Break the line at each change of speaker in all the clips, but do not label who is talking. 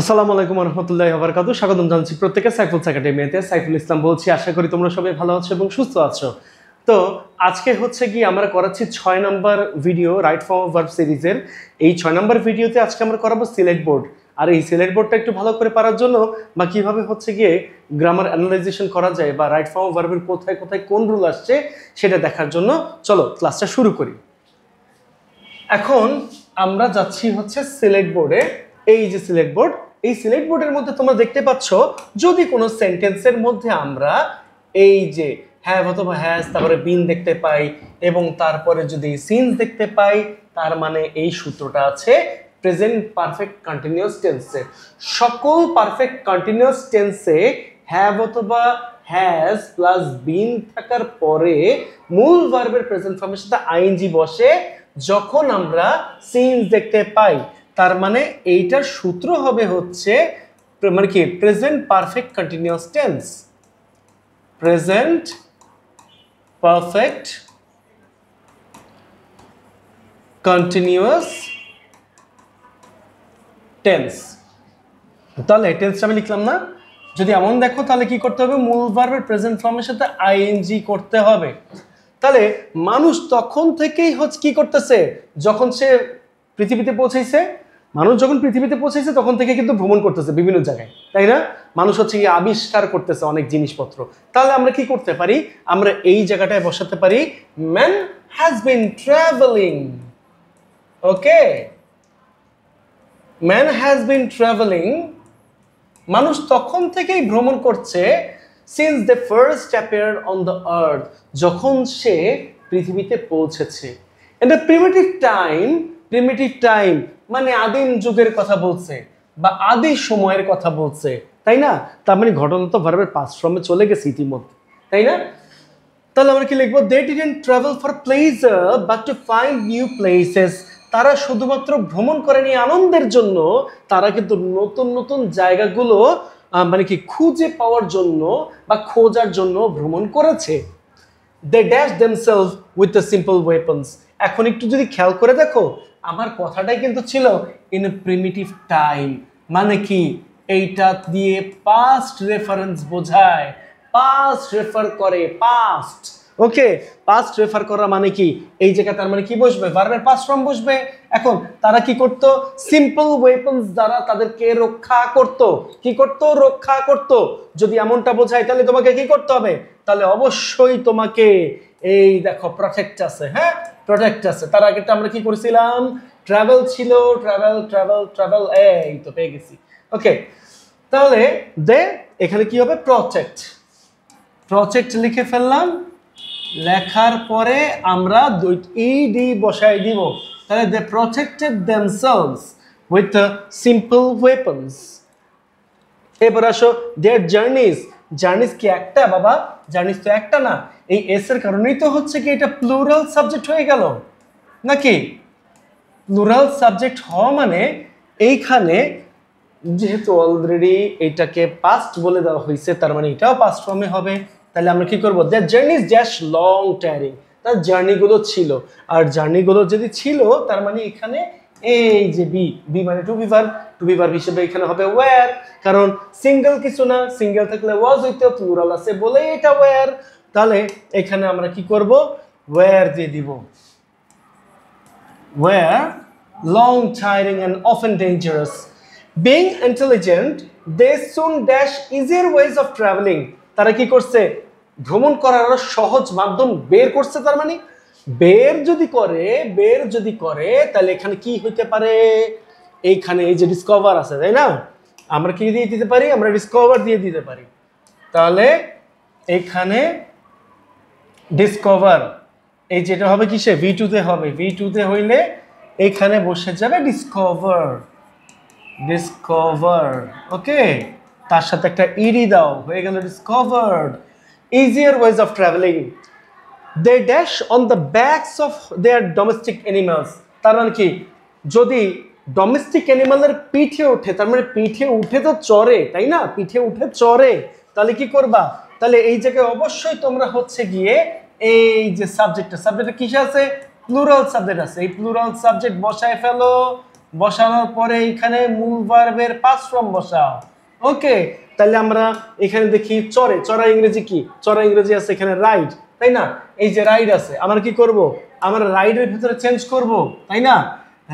আসসালামু আলাইকুম ওয়া রাহমাতুল্লাহি ওয়া বারাকাতুহু। স্বাগতম জানাচ্ছি প্রত্যেককে সাইফুলস একাডেমিতে। সাইফুল ইসলাম বলছি। আশা করি তোমরা সবাই ভালো আছো এবং সুস্থ আছো। তো আজকে হচ্ছে কি আমরা করাচ্ছি 6 number video right form of verb সিরিজের। এই 6 নাম্বার ভিডিওতে আজকে আমরা করাবো সিলেক্ট বোর্ড। আর এই সিলেক্ট বোর্ডটা একটু ভালো করে পারার জন্য বা কিভাবে হচ্ছে গিয়ে গ্রামার অ্যানালাইজেশন করা যায় বা রাইট ফর্ম অফ ভার্বের কোথায় কোথায় কোন রুল আসছে সেটা দেখার জন্য চলো ক্লাসটা শুরু করি। এখন আমরা যাচ্ছি হচ্ছে সিলেক্ট বোর্ডে। এই যে সিলেক্ট বোর্ড, এই সিলেক্ট বোর্ডের মধ্যে তোমরা দেখতে পাচ্ছ যদি কোনো সেন্টেন্সের মধ্যে আমরা এই যে হ্যাভ অথবা হ্যাজ তারপরে বিন দেখতে পাই এবং তারপরে যদি সিনস দেখতে পাই, তার মানে এই সূত্রটা আছে প্রেজেন্ট পারফেক্ট কন্টিনিউয়াস টেন্সে। সকল পারফেক্ট কন্টিনিউয়াস টেন্সে হ্যাভ অথবা হ্যাজ প্লাস বিন থাকার পরে মূল ভার্বের প্রেজেন্ট ফর্মের সাথে আইএনজি বসে যখন আমরা সিনস দেখতে পাই, তার মানে এইটার সূত্র হবে হচ্ছে মানে কি present perfect continuous tense. Present perfect continuous tense. তাহলে টেন্সটা আমি লিখলাম না, যদি এমন দেখো তাহলে কি করতে হবে, মূল ভার্বের প্রেজেন্ট ফর্মের সাথে আইএনজি করতে হবে। তাহলে মানুষ তখন থেকেই হচ্ছে কি করতেছে, যখন সে পৃথিবীতে পৌঁছেছে, মানুষ যখন পৃথিবীতে পৌঁছেছে তখন থেকে কিন্তু ভ্রমণ করতেছে বিভিন্ন জায়গায়, তাই না? মানুষ হচ্ছে কি আবিষ্কার করতেছে অনেক জিনিসপত্র। তাহলে আমরা কি করতে পারি, আমরা এই জায়গাটায় বসাতে পারি man has been travelling. Okay, man has been travelling, মানুষ তখন থেকেই ভ্রমণ করছে since the first appeared on the earth, যখন সে পৃথিবীতে পৌঁছেছে। ইন দ্য প্রিমিটিভ টাইম মানে আদিম যুগের কথা বলছে বা আদি সময়ের কথা বলছে, তাই না? তার মানে ঘটনা তো ভার্বের পাস্ট ফর্মে চলে গেছে ইতিমধ্যে, তাই না? তাহলে আমরা কি লিখবো, they didn't travel for pleasure but to find new places. তারা শুধুমাত্র ভ্রমণ করেনি আনন্দের জন্য, তারা কিন্তু নতুন নতুন জায়গাগুলো মানে কি খুঁজে পাওয়ার জন্য বা খোঁজার জন্য ভ্রমণ করেছে। They dash themselves with the simple weapons. এখন একটু যদি খেয়াল করে দেখো, আমার কথাটাই কিন্তু ছিল ইন এ প্রিমিটিভ টাইম, মানে কি এইটা দিয়ে পাস্ট রেফারেন্স বোঝায়, পাস্ট রেফার করে পাস্ট। ওকে, পাস্ট রেফার করা মানে কি এই জায়গায় তার মানে কি বসবে, ভার্বের পাস্ট ফর্ম বসবে। এখন তারা কি করত, সিম্পল ওয়েপন্স দ্বারা তাদেরকে রক্ষা করত। কি করত, রক্ষা করত। যদি এমনটা বোঝায় তাহলে তোমাকে কি করতে হবে, তাহলে অবশ্যই তোমাকে এই দেখো প্রটেক্ট আছে। হ্যাঁ, প্রটেক্ট আছে। তার আগেটা আমরা কি করেছিলাম, ট্রাভেল ছিল, ট্রাভেল ট্রাভেল ট্রাভেল, এই তো পেয়ে গেছি। ওকে, তাহলে দে এখানে কি হবে, প্রটেক্ট। প্রটেক্ট লিখে ফেললাম, লেখার পরে আমরা ইডি বসাই দিব। তাহলে they protected themselves with the simple weapons. এবার আসো দেয়ার জার্নিজ। জার্নিজ কি একটা বাবা? জার্নিজ তো একটা না। এই এস এর কারণেই তো হচ্ছে কি এটা প্লুরাল সাবজেক্ট হয়ে গেল নাকি? প্লুরাল সাবজেক্ট হওয়া মানে এইখানে যেহেতু অলরেডি এটাকে পাস্ট বলে দেওয়া হয়েছে, তার মানে এটাও পাস্ট ফর্মে হবে। তাহলে আমরা কি করবো, that journey is just long tiring. তার জার্নিগুলো ছিল, আর জার্নিগুলো যদি ছিল তার মানে এখানে এই যে বি মানে টু বি ভার্ব হিসেবে এখানে হবে ওয়্যার, কারণ সিঙ্গেল কিছু না, সিঙ্গেল থাকলে ওয়াজ হইতো, প্লুরাল আছে বলে এটা ওয়্যার। তাহলে এখানে আমরা কি করব, ওয়্যার দিয়ে দিব। Were long tiring and often dangerous. Being intelligent, they soon dash easier ways of traveling. তারা কি করছে, ভ্রমণ করার সহজ মাধ্যম বের করছে। তার মানে বের যদি করে তাহলে এখানে কি হইতে পারে, এইখানে এই যে ডিসকভার আছে, তাই না? আমরা কি দিয়ে দিতে পারি, আমরা ডিসকভার দিয়ে দিতে পারি। তাহলে এখানে ডিসকভার, এই যেটা হবে কিসে, V2 তে হবে। V2 তে হইলে এখানে বসে যাবে ডিসকভার। ডিসকভার, ওকে, তার সাথে একটা ইডি দাও, হয়ে গেল discovered. Easier ways of travelling. They dash on the backs of their domestic animals. তার মানে কি, যদি ডোমেস্টিক অ্যানিমালের পিঠে ওঠে, তার মানে পিঠে উঠে তো চড়ে, তাই না? পিঠে উঠে চড়ে, তাহলে কি করবা, তাহলে এই জায়গায় অবশ্যই তোমরা হচ্ছে গিয়ে এই যে সাবজেক্টটা কিসে আছে, প্লুরাল সাবজেক্ট আছে, এই প্লুরাল সাবজেক্ট বসায় ফেলো, বসানোর পরে এখানে মূল ভার্বের পাস্ট ফর্ম বসাও। ওকে, তাহলে আমরা এখানে দেখি চরে, চড়া ইংরেজি কি? চড়া ইংরেজি আছে এখানে রাইড, তাই না? এই যে রাইড আছে, আমরা কি করব? আমরা রাইডের ভিতরে চেঞ্জ করব, তাই না?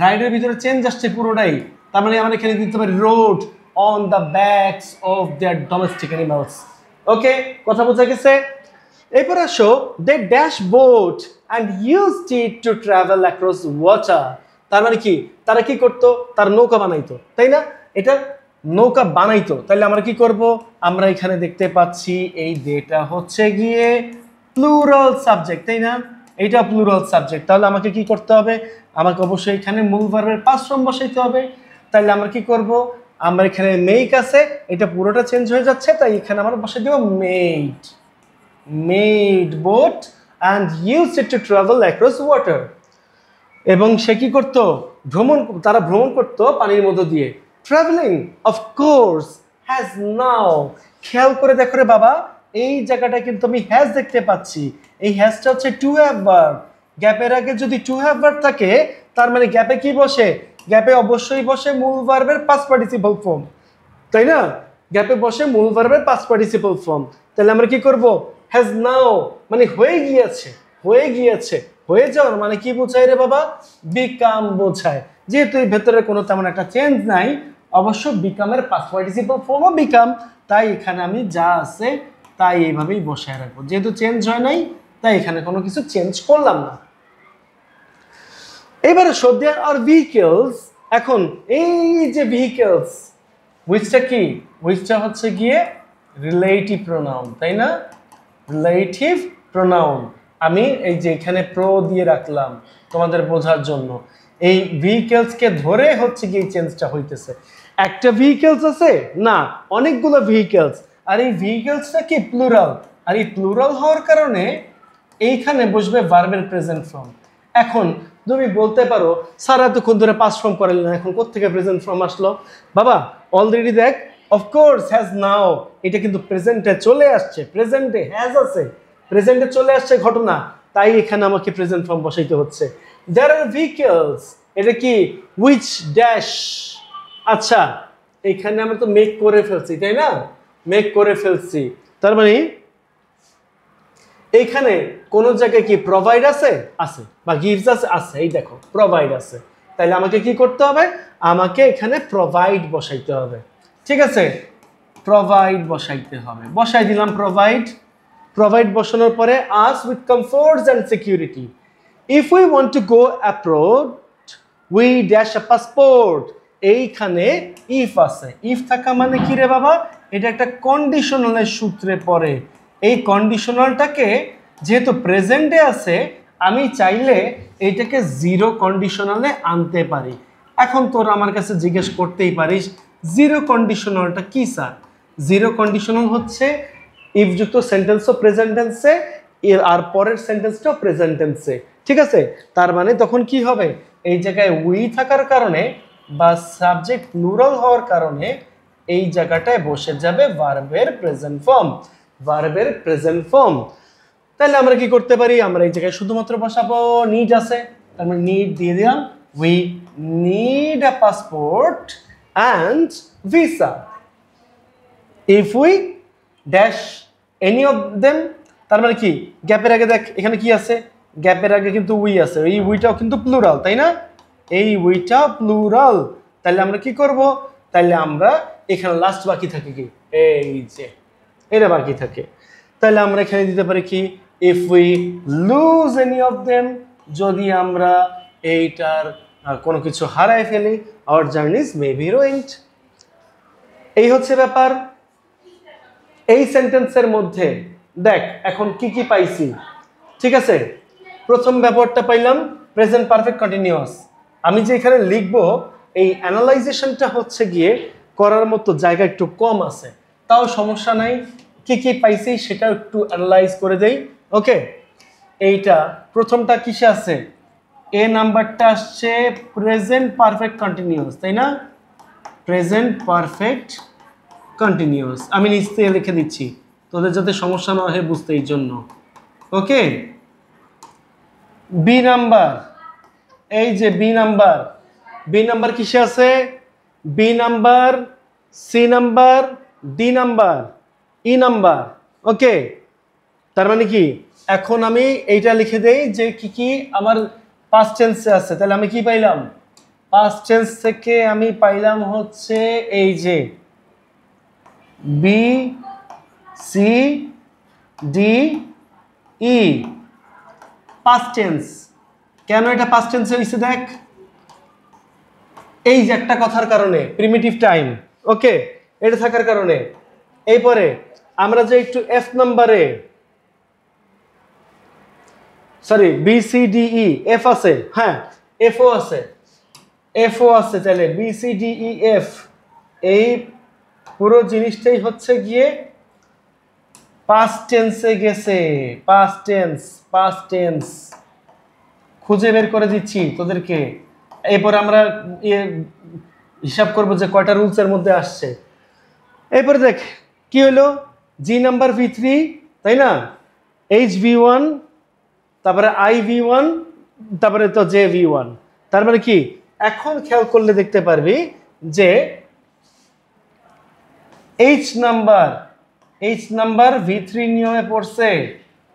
রাইডের ভিতরে চেঞ্জ আসছে পুরোটাই, তার মানে আমরা এখানে দিতে পারি rode on the backs of their domestic animals. Okay, কথা বোঝা গেছে? এরপর আসো, they dash boat and used it to travel across water. তার মানে কি? তারা কি করতো? তার নৌকা বানাইতো, তাই না? এটা নৌকা বানাইতো। তাহলে আমরা কি করব? আমরা এখানে দেখতে পাচ্ছি এই দেটা হচ্ছে গিয়ে প্লুরাল সাবজেক্ট, তাই না? এইটা প্লুরাল সাবজেক্ট। তাহলে আমাকে কি করতে হবে? আমাকে অবশ্যই এখানে মূল ভার্বের পাস্ট ফর্ম বসাইতে হবে। তাহলে আমরা কি করব? আমরা এখানে মেক আছে, এটা পুরোটা চেঞ্জ হয়ে যাচ্ছে, তাই এখানে আমরা বসাই দেব made. made boat and used it to travel across water. এবং সে কি করতো? তারা ভ্রমণ করতো পানির মধ্য দিয়ে। Traveling of course has now, খেয়াল করে দেখো রে বাবা, এই জায়গাটা কিন্তু আমি হ্যাজ দেখতে পাচ্ছি। এই হ্যাজটা হচ্ছে টু হ্যাভ ভার্ব। গ্যাপের আগে যদি টু হ্যাভ ভার্ব থাকে, তার মানে গ্যাপে কি বসে? গ্যাপে অবশ্যই বসে মূল ভার্বের পাস্ট পার্টিসিপল ফর্ম, তাই না? গ্যাপে বসে মূল ভার্বের পাস্ট পার্টিসিপল ফর্ম। তাহলে আমরা কি করব? হ্যাজ নাও মানে হয়ে গিয়েছে, হয়ে গিয়েছে। হয়ে যাওয়ার মানে কি বোঝায় রে বাবা? বিকাম বোঝায়। যেহেতু এই ভেতরে কোনো তেমন একটা চেঞ্জ নাই, অবশ্য বিকামের পাস্ট পার্টিসিপল ফর্মও বিকাম, তাই এখানে আমি যা আছে তাই এইভাবেই বসায় রাখবো। যেহেতু চেঞ্জ হয় নাই, তাই এখানে কোনো কিছু চেঞ্জ করলাম না। এবারে শো দেয়ার আর ভেহিকলস। এখন এই যে ভেহিকলস, হুইচটা কি? হুইচটা হচ্ছে গিয়ে রিলেটিভ প্রোনাউন, তাই না? Relative pronoun. আমি এই যে এখানে প্রো দিয়ে রাখলাম তোমাদের বোঝার জন্য। এই ভেহিকলসকে ধরে হচ্ছে গিয়ে চেঞ্জটা হইতেছে। একটা ভেহিকলস আছে না, অনেকগুলো ভেহিকলস। আর এই ভেহিকলসটা কি? প্লুরাল। আর এই প্লুরাল হওয়ার কারণে এইখানে বসবে ভার্বের প্রেজেন্ট ফর্ম। এখন তুমি বলতে পারো, স্যার এতক্ষণ ধরে পাস্ট ফর্ম করালেন, এখন কোত্থেকে প্রেজেন্ট ফর্ম আসলো? বাবা অলরেডি দেখ, অফকোর্স হ্যাজ নাও, এটা কিন্তু প্রেজেন্টে চলে আসছে, প্রেজেন্টে হ্যাজ আছে, প্রেজেন্টে চলে আসছে ঘটনা, তাই এখানে আমাকে প্রেজেন্ট ফর্ম বসাইতে হচ্ছে। দেয়ার আর ভেহিকলস, এটা কি? Which dash. আচ্ছা, এখানে আমরা তো মেক করে ফেলছি, তাই না? মেক করে ফেলছি, তার মানে এইখানে কোন জায়গায় কি প্রোভাইড আছে? আছে। বা গিভস আছে? আছে। এই দেখো প্রোভাইড আছে। তাহলে আমাকে কি করতে হবে? আমাকে এখানে প্রোভাইড বসাইতে হবে। ঠিক আছে, প্রোভাইড বসাইতে হবে। বসাই দিলাম প্রোভাইড। প্রোভাইড বসানোর পরে us with comforts and security. If we want to go abroad we dash a passport. এইখানে ইফ আছে। ইফ থাকা মানে কি রে বাবা? এটা একটা কন্ডিশনালের সূত্রে পড়ে। এই কন্ডিশনালটাকে যেহেতু প্রেজেন্টে আছে, আমি চাইলে এইটাকে জিরো কন্ডিশনালে আনতে পারি। এখন তোর আমার কাছে জিজ্ঞেস করতেই পারিস, জিরো কন্ডিশনালটা কি স্যার? জিরো কন্ডিশনাল হচ্ছে ইফ যুক্ত সেন্টেন্সও প্রেজেন্ট টেন্সে, আর পরের সেন্টেন্সটাও প্রেজেন্ট টেন্সে। ঠিক আছে, তার মানে তখন কি হবে? এই জায়গায় উই থাকার কারণে বা সাবজেক্ট প্লুরাল হওয়ার কারণে এই জায়গাটায় বসে যাবে ভার্বের প্রেজেন্ট ফর্ম। ভার্বের প্রেজেন্ট ফর্ম। তাহলে আমরা কি করতে পারি? আমরা এই জায়গায় শুধুমাত্র বসাবো নিড আছে, তার মানে নিড দিয়ে দিলাম। We need a passport and visa if we dash any of them. তার মানে কি? গ্যাপের আগে দেখ এখানে কি আছে? গ্যাপের আগে কিন্তু উই আছে, এই উইটাও কিন্তু প্লুরাল, তাই না? এই উইটা প্লুরাল। তাহলে আমরা কি করব? তাহলে আমরা এখানে লাস্ট বাকি থাকে কি? এই যে এটা বাকি থাকে। তাহলে আমরা এখানে দিতে পারি কি? If we loose any of them, যদি আমরা এইটার কোনো কিছু হারায় ফেলি, আওয়ার জার্নিজ মে বি রুইনড। এই হচ্ছে ব্যাপার। এই সেন্টেন্সের মধ্যে দেখ এখন কি কি পাইছি। ঠিক আছে, প্রথম ব্যাপারটা পাইলাম প্রেজেন্ট পারফেক্ট কন্টিনিউয়াস। আমি যে এখানে লিখবো, এই অ্যানালাইজেশনটা হচ্ছে গিয়ে করার মতো জায়গা একটু কম আছে, তাও সমস্যা নাই। কি কি পাইছি সেটা একটু অ্যানালাইজ করে দেই। ওকে, এইটা প্রথমটা কিসে আছে? এ নাম্বারটা আসছে প্রেজেন্ট পারফেক্ট কন্টিনিউয়াস, তাই না? Present perfect continuous. আমি নিচে লিখে দিচ্ছি তোদের যাতে সমস্যা না হয় বুঝতে, এই জন্য। ওকে, বি নাম্বার, এই যে বি নাম্বার, বি নাম্বার কিসে আছে? B number, C number, D number, E number. Okay, তার মানে কি এখন আমি এইটা লিখে দেই যে কি কি আমার পাস্ট টেন্সে আছে। তাহলে আমি কি পাইলাম? পাস্ট টেন্স থেকে আমি পাইলাম হচ্ছে এই যে B, C, D, E. Past tense. কেন এটা পাস্ট টেন্সে হইছে দেখ, এই যে একটা কথার কারণে, প্রিমিটিভ টাইম। ওকে, এটা থাকার কারণে। এরপরে আমরা যে একটু এফ নাম্বারে, sorry B C D E, F আছে, হ্যাঁ এফও আছে, এফও আছে। তাহলে B C D E F, এই পুরো জিনিসটাই হচ্ছে গিয়ে পাস্ট টেন্সে গেছে। পাস্ট টেন্স, পাস্ট টেন্স খুঁজে বের করে দিচ্ছি তোদেরকে। এরপর আমরা হিসাব করবো যে কয়টা রুলসের মধ্যে আসছে। এরপরে দেখ কি হলো, জি নাম্বার ভি থ্রি, তাই না, এইচ ভি ওয়ান, তারপরে আই ভি ওয়ান, তারপরে তো জে ভি ওয়ান। তার মানে কি এখন খেয়াল করলে দেখতে পারবি যে এইচ নাম্বার ভি থ্রি নিয়মে পড়ছে,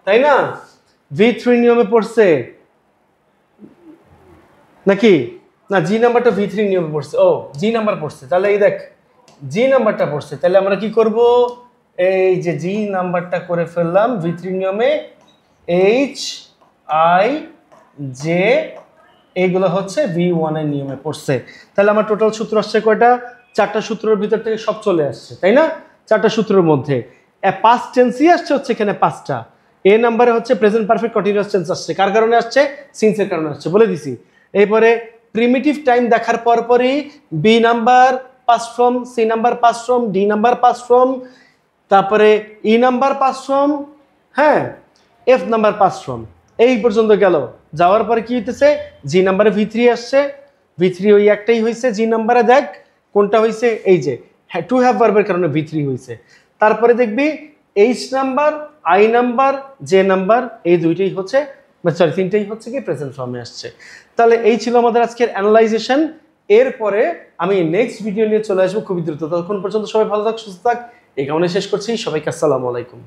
তাই না, ভি থ্রি নিয়মে পড়ছে নাকি না, জি নাম্বারটা ভি থ্রি নিয়মে পড়ছে। ও জি নাম্বার পড়ছে, তাহলে এই দেখ জি নাম্বারটা পড়ছে। তাহলে আমরা কি করব, এই যে জি নাম্বারটা করে ফেললাম ভি থ্রি নিয়মে, এইচ আই জে এইগুলো হচ্ছে ভি ওয়ানের নিয়মে পড়ছে। তাহলে আমার টোটাল সূত্র আসছে কয়টা? 4টা সূত্রের ভিতর থেকে সব চলে আসছে, তাই না, 4টা সূত্রের মধ্যে পাস্ট টেন্সই আসছে হচ্ছে এখানে 5টা। এ নাম্বারে হচ্ছে প্রেজেন্ট পারফেক্ট কন্টিনিউয়াস টেন্স আসছে, কার কারণে আসছে? সিন্সের কারণে আসছে, বলে দিছি। এরপরে প্রিমিটিভ টাইম দেখার পরপরই B number past form, C number past form, D number past form, তারপরে ই নাম্বার পাস্ট ফর্ম, হ্যাঁ এফ নাম্বার পাস্ট ফর্ম, এই পর্যন্ত গেল। যাওয়ার পরে কি হইতেছে, জি নাম্বারে ভি থ্রি আসছে, ভি থ্রি ওই একটাই হয়েছে জি নাম্বারে, দেখ কোনটা হয়েছে, এই যে টু হ্যাভ ভার্বের কারণে ভি থ্রি হয়েছে। তারপরে দেখবি H number, I number, J number, এই দুইটাই হচ্ছে, সরি তিনটাই হচ্ছে কি প্রেজেন্ট ফর্মে আসছে। তাহলে এই ছিল আমাদের আজকের অ্যানালাইজেশন। এরপরে আমি নেক্সট ভিডিও নিয়ে চলে আসবো খুবই দ্রুত। ততক্ষণ পর্যন্ত সবাই ভালো থাক, সুস্থ থাক, এই কারণে শেষ করছি। সবাইকে আসসালামু আলাইকুম।